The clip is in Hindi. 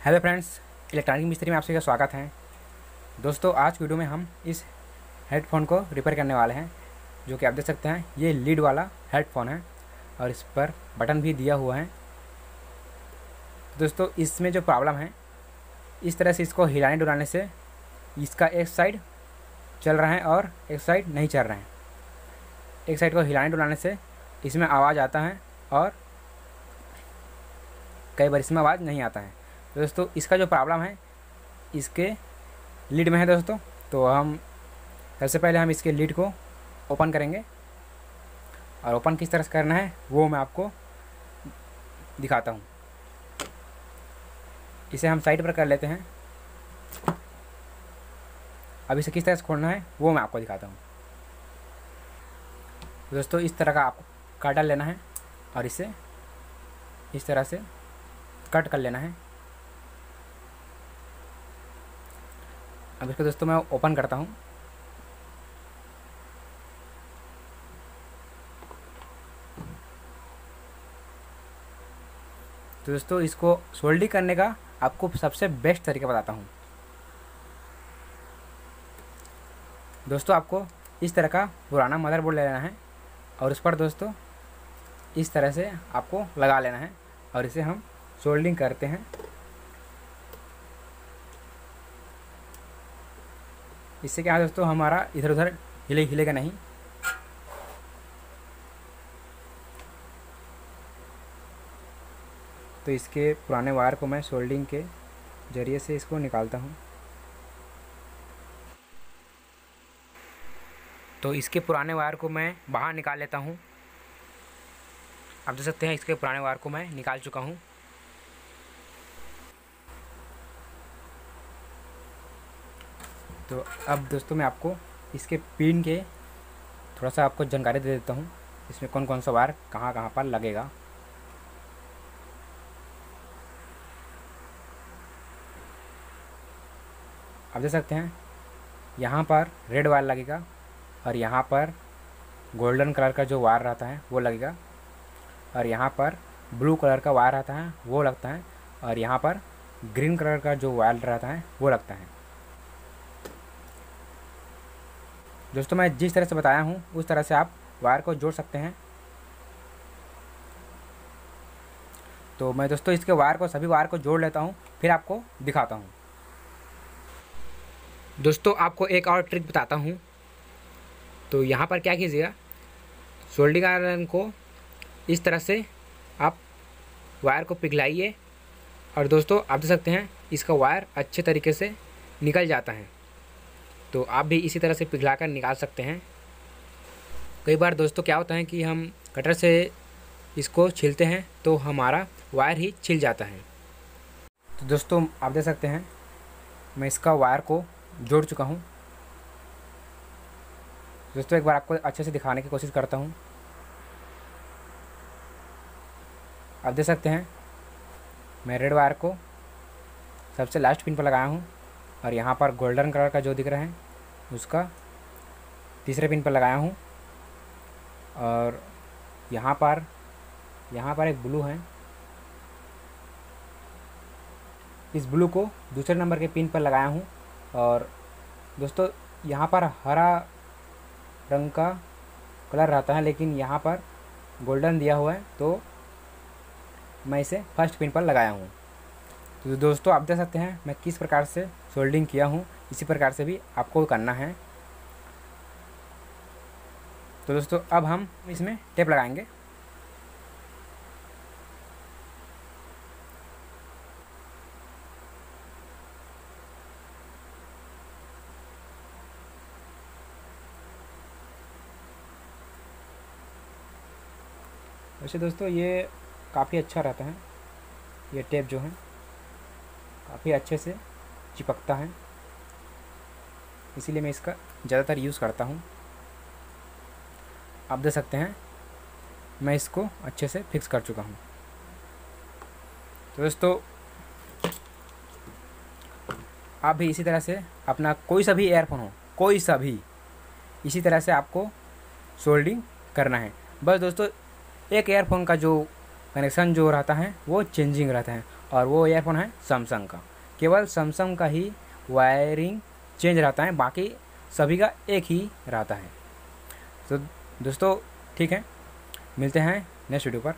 हेलो फ्रेंड्स, इलेक्ट्रॉनिक मिस्त्री में आप सभी का स्वागत है। दोस्तों, आज की वीडियो में हम इस हेडफोन को रिपेयर करने वाले हैं, जो कि आप देख सकते हैं ये लीड वाला हेडफोन है और इस पर बटन भी दिया हुआ है। दोस्तों, इसमें जो प्रॉब्लम है, इस तरह से इसको हिलाने डुलाने से इसका एक साइड चल रहा है और एक साइड नहीं चल रहा है। एक साइड को हिलाने डुलाने से इसमें आवाज़ आता है और कई बार इसमें आवाज़ नहीं आता है। दोस्तों, इसका जो प्रॉब्लम है इसके लीड में है दोस्तों। तो हम सबसे पहले हम इसके लीड को ओपन करेंगे और ओपन किस तरह से करना है वो मैं आपको दिखाता हूँ। इसे हम साइड पर कर लेते हैं। अब इसे किस तरह से खोलना है वो मैं आपको दिखाता हूँ। दोस्तों, इस तरह का आपको काटा लेना है और इसे इस तरह से कट कर लेना है। अब इसको दोस्तों मैं ओपन करता हूँ। तो दोस्तों, इसको सोल्डिंग करने का आपको सबसे बेस्ट तरीका बताता हूँ। दोस्तों, आपको इस तरह का पुराना मदरबोर्ड ले लेना है और उस पर दोस्तों इस तरह से आपको लगा लेना है और इसे हम सोल्डिंग करते हैं। इससे क्या है दोस्तों, हमारा इधर उधर हिलेगा नहीं। तो इसके पुराने वायर को मैं सोल्डिंग के ज़रिए से इसको निकालता हूँ। तो इसके पुराने वायर को मैं बाहर निकाल लेता हूँ। आप देख सकते हैं इसके पुराने वायर को मैं निकाल चुका हूँ। तो अब दोस्तों मैं आपको इसके पिन के थोड़ा सा आपको जानकारी दे देता हूँ, इसमें कौन कौन सा वायर कहाँ कहाँ पर लगेगा। आप देख सकते हैं यहाँ पर रेड वायर लगेगा और यहाँ पर गोल्डन कलर का जो वायर रहता है वो लगेगा और यहाँ पर ब्लू कलर का वायर रहता है वो लगता है और यहाँ पर ग्रीन कलर का जो वायर रहता है वो लगता है। दोस्तों, मैं जिस तरह से बताया हूँ उस तरह से आप वायर को जोड़ सकते हैं। तो मैं दोस्तों इसके वायर को सभी वायर को जोड़ लेता हूँ, फिर आपको दिखाता हूँ। दोस्तों, आपको एक और ट्रिक बताता हूँ। तो यहाँ पर क्या कीजिएगा, सोल्डिंग आयरन को इस तरह से आप वायर को पिघलाइए और दोस्तों आप देख सकते हैं इसका वायर अच्छे तरीके से निकल जाता है। तो आप भी इसी तरह से पिघलाकर निकाल सकते हैं। कई बार दोस्तों क्या होता है कि हम कटर से इसको छीलते हैं तो हमारा वायर ही छिल जाता है। तो दोस्तों आप देख सकते हैं मैं इसका वायर को जोड़ चुका हूँ। दोस्तों, एक बार आपको अच्छे से दिखाने की कोशिश करता हूँ। आप देख सकते हैं मैं रेड वायर को सबसे लास्ट पिन पर लगाया हूँ और यहाँ पर गोल्डन कलर का जो दिख रहा है उसका तीसरे पिन पर लगाया हूँ और यहाँ पर एक ब्लू है, इस ब्लू को दूसरे नंबर के पिन पर लगाया हूँ। और दोस्तों यहाँ पर हरा रंग का कलर रहता है लेकिन यहाँ पर गोल्डन दिया हुआ है, तो मैं इसे फर्स्ट पिन पर लगाया हूँ। तो दोस्तों आप देख सकते हैं मैं किस प्रकार से सोल्डिंग किया हूँ, इसी प्रकार से भी आपको करना है। तो दोस्तों अब हम इसमें टेप लगाएंगे। वैसे दोस्तों ये काफ़ी अच्छा रहता है, ये टेप जो है काफ़ी अच्छे से चिपकता है, इसीलिए मैं इसका ज़्यादातर यूज़ करता हूँ। आप देख सकते हैं मैं इसको अच्छे से फिक्स कर चुका हूँ। तो दोस्तों आप भी इसी तरह से अपना कोई सा भी एयरफोन हो, कोई सा भी, इसी तरह से आपको सोल्डिंग करना है। बस दोस्तों एक एयरफोन का जो कनेक्शन जो रहता है वो चेंजिंग रहता है और वो ईयरफोन है सैमसंग का। केवल सैमसंग का ही वायरिंग चेंज रहता है, बाकी सभी का एक ही रहता है। तो दोस्तों ठीक है, मिलते हैं नेक्स्ट वीडियो पर।